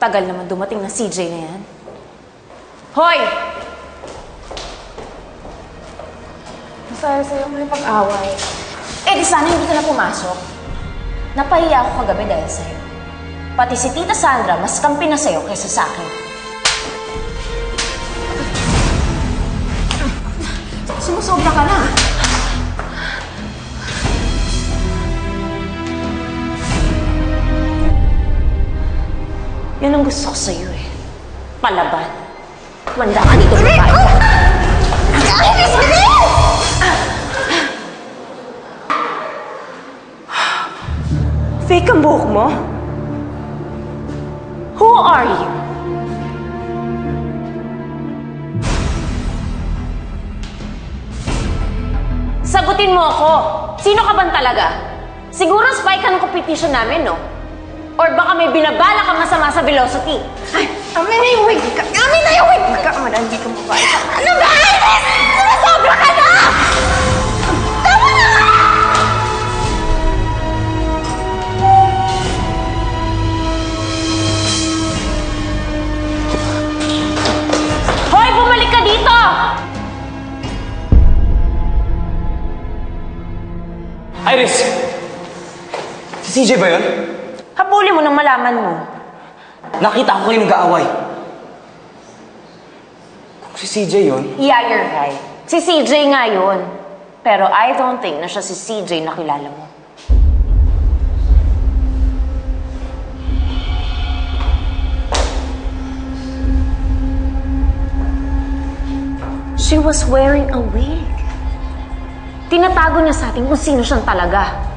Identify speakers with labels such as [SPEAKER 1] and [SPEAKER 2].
[SPEAKER 1] Tagal naman dumating na CJ na yan. Hoy!
[SPEAKER 2] Masaya sa'yo may pag-away.
[SPEAKER 1] Eh, di sana hindi ka na pumasok. Napahiya ako kagabi dahil sa'yo. Pati si Tita Sandra, mas kampi na sa'yo kaysa sa akin.
[SPEAKER 2] Sumusobra ka na.
[SPEAKER 1] Yan ang gusto ko sa'yo eh. Palaban. Wanda ka dito, babae ka.
[SPEAKER 2] Iris, bilis!
[SPEAKER 1] Fake ang buhok mo? Who are you? Sagutin mo ako. Sino ka ban talaga? Siguro spy ka ng competition namin, no? Or baka may binabala ka masama sa velocity.
[SPEAKER 2] Ay, amin na yung wig ka! Amin na yung wig ka! Madandi kang babae ka. Ano ba, Iris? Sumusobra ka na! Tama na!
[SPEAKER 1] Hoy, bumalik ka dito!
[SPEAKER 3] Iris! Si CJ ba yun?
[SPEAKER 1] Habulin mo nang malaman mo.
[SPEAKER 3] Nakita ko kayo nag-aaway. Kung si CJ yun...
[SPEAKER 1] Yeah, you're right. Si CJ nga yun. Pero I don't think na siya si CJ na kilala mo. She was wearing a wig. Tinatago niya sa atin kung sino siyang talaga.